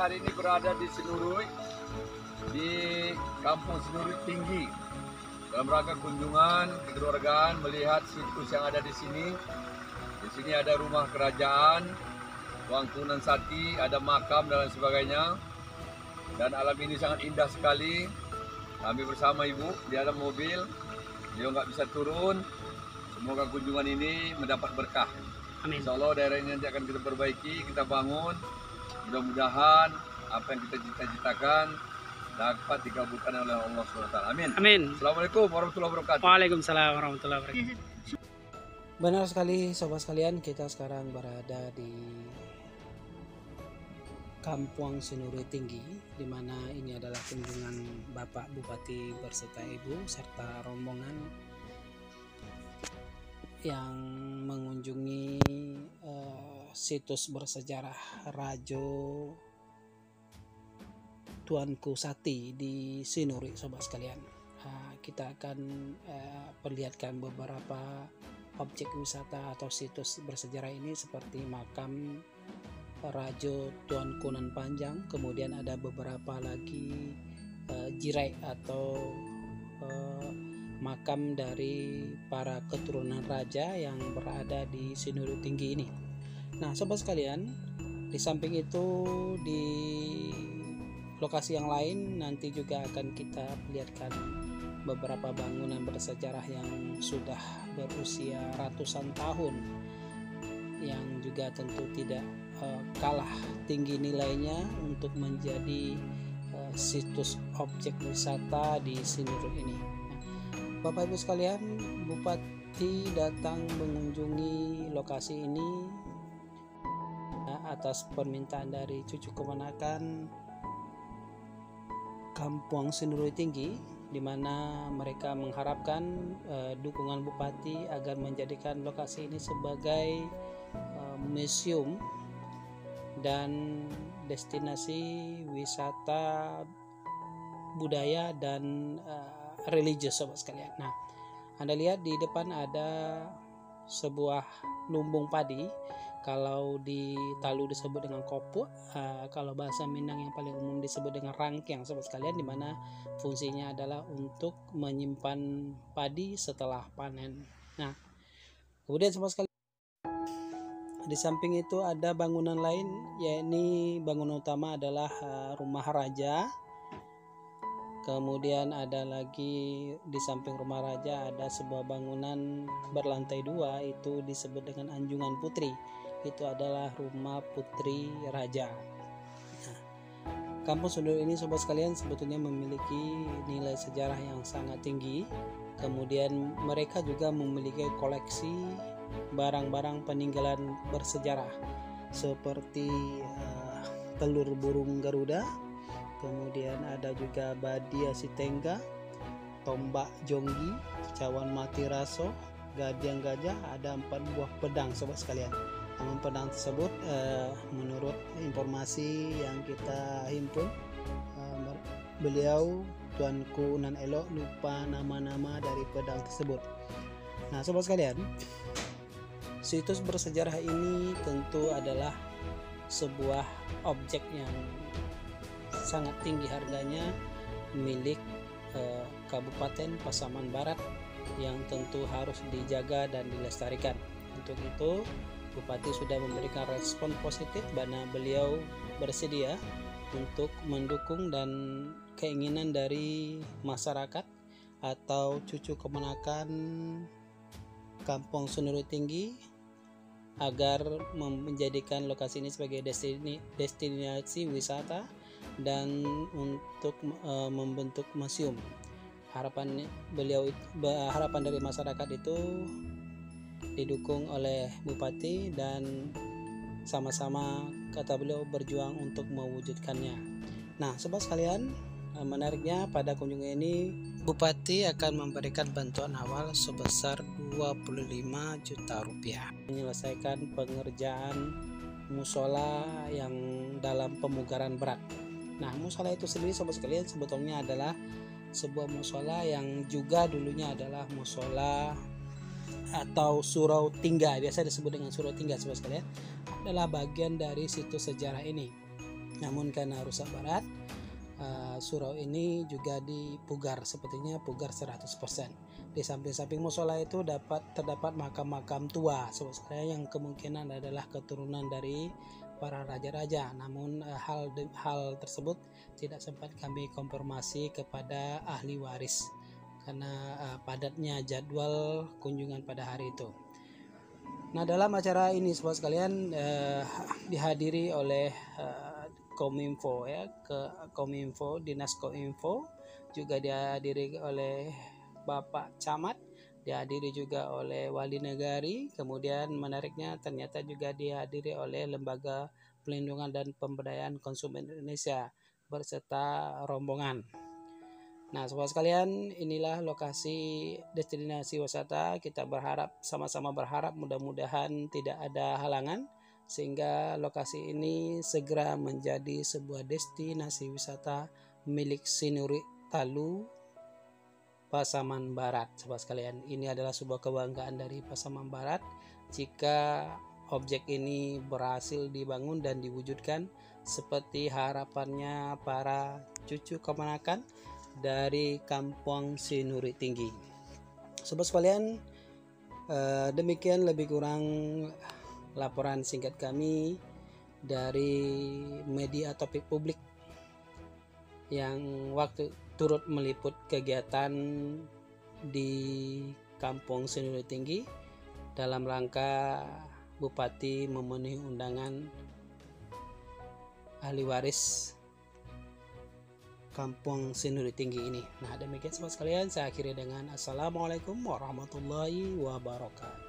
hari ini berada di Sinurui, di Kampung Sinurui Tinggi, dalam rangka kunjungan kekeluargaan melihat situs yang ada di sini. Di sini ada rumah kerajaan, Wangkunan Sati, ada makam dan lain sebagainya. Dan alam ini sangat indah sekali. Kami bersama ibu di dalam mobil, dia nggak bisa turun. Semoga kunjungan ini mendapat berkah. Amin. Insya Allah daerah ini nanti akan kita perbaiki, kita bangun. Mudah-mudahan apa yang kita cita-citakan dapat dikabulkan oleh Allah SWT. Amin. Amin. Assalamualaikum warahmatullahi wabarakatuh. Waalaikumsalam warahmatullahi wabarakatuh. Benar sekali sobat sekalian, kita sekarang berada di Kampung Sinurui Tinggi, di mana ini adalah kunjungan Bapak Bupati berserta Ibu serta rombongan yang mengunjungi situs bersejarah Rajo Tuanku Sati di Sinurui, sobat sekalian. Kita akan perlihatkan beberapa objek wisata atau situs bersejarah ini seperti makam Rajo Tuan Kunan Panjang, kemudian ada beberapa lagi jirai atau makam dari para keturunan raja yang berada di Sinurui Tinggi ini. Nah, sobat sekalian, di samping itu di lokasi yang lain nanti juga akan kita lihatkan beberapa bangunan bersejarah yang sudah berusia ratusan tahun, yang juga tentu tidak kalah tinggi nilainya untuk menjadi situs objek wisata di Sinurui ini. Bapak Ibu sekalian, Bupati datang mengunjungi lokasi ini atas permintaan dari cucu kemenakan Kampung Sinurui Tinggi, di mana mereka mengharapkan dukungan Bupati agar menjadikan lokasi ini sebagai museum dan destinasi wisata budaya dan religius, sobat sekalian. Nah, Anda lihat di depan ada sebuah lumbung padi. Kalau di Talu disebut dengan kopu, kalau bahasa Minang yang paling umum disebut dengan rangkeng, sobat sekalian, di mana fungsinya adalah untuk menyimpan padi setelah panen. Nah, kemudian sobat sekalian, di samping itu ada bangunan lain, yakni bangunan utama adalah rumah raja. Kemudian ada lagi di samping rumah raja ada sebuah bangunan berlantai 2, itu disebut dengan Anjungan Putri. Itu adalah rumah putri raja. Nah, Kampung Sinurui ini, sobat sekalian, sebetulnya memiliki nilai sejarah yang sangat tinggi. Kemudian mereka juga memiliki koleksi barang-barang peninggalan bersejarah seperti telur burung Garuda, kemudian ada juga Badia Sitengga, tombak Jonggi, cawan mati raso, gadiang gajah, ada 4 buah pedang, sobat sekalian. Namun pedang tersebut menurut informasi yang kita himpun, beliau Tuanku Nan Elok lupa nama-nama dari pedang tersebut. Nah, sobat sekalian, situs bersejarah ini tentu adalah sebuah objek yang sangat tinggi harganya, milik Kabupaten Pasaman Barat, yang tentu harus dijaga dan dilestarikan. Untuk itu Bupati sudah memberikan respon positif, karena beliau bersedia untuk mendukung dan keinginan dari masyarakat atau cucu kemenakan Kampung Sinurui Tinggi agar menjadikan lokasi ini sebagai destinasi wisata dan untuk membentuk museum. Harapan dari masyarakat itu didukung oleh Bupati dan sama-sama, kata beliau, berjuang untuk mewujudkannya. Nah, sobat sekalian, menariknya pada kunjungan ini Bupati akan memberikan bantuan awal sebesar 25 juta rupiah menyelesaikan pengerjaan musola yang dalam pemugaran berat. Nah, musola itu sendiri, sobat sekalian, sebetulnya adalah sebuah musola yang juga dulunya adalah musola atau surau tingga, biasa disebut dengan surau tingga, sobat sekalian, adalah bagian dari situs sejarah ini. Namun karena rusak berat, surau ini juga dipugar, sepertinya pugar 100%. Di samping-samping musola itu terdapat makam-makam tua yang kemungkinan adalah keturunan dari para raja-raja. Namun hal tersebut tidak sempat kami konfirmasi kepada ahli waris karena padatnya jadwal kunjungan pada hari itu. Nah, dalam acara ini sahabat sekalian dihadiri oleh Kominfo, Kominfo, Dinas Kominfo, juga dihadiri oleh Bapak Camat, dihadiri juga oleh Wali Negari, kemudian menariknya ternyata juga dihadiri oleh Lembaga Pelindungan dan Pemberdayaan Konsumen Indonesia berserta rombongan. Nah, sahabat sekalian, inilah lokasi destinasi wisata. Kita sama-sama berharap mudah-mudahan tidak ada halangan sehingga lokasi ini segera menjadi sebuah destinasi wisata milik Sinuri Talu Pasaman Barat. Sahabat sekalian, ini adalah sebuah kebanggaan dari Pasaman Barat jika objek ini berhasil dibangun dan diwujudkan seperti harapannya para cucu keponakan dari Kampung Sinuri Tinggi. Sahabat sekalian, demikian lebih kurang laporan singkat kami dari media topik publik yang waktu turut meliput kegiatan di Kampung Sinuri Tinggi dalam rangka Bupati memenuhi undangan ahli waris Kampung Sinuri Tinggi ini. Nah, demikian sahabat sekalian, saya akhiri dengan Assalamualaikum warahmatullahi wabarakatuh.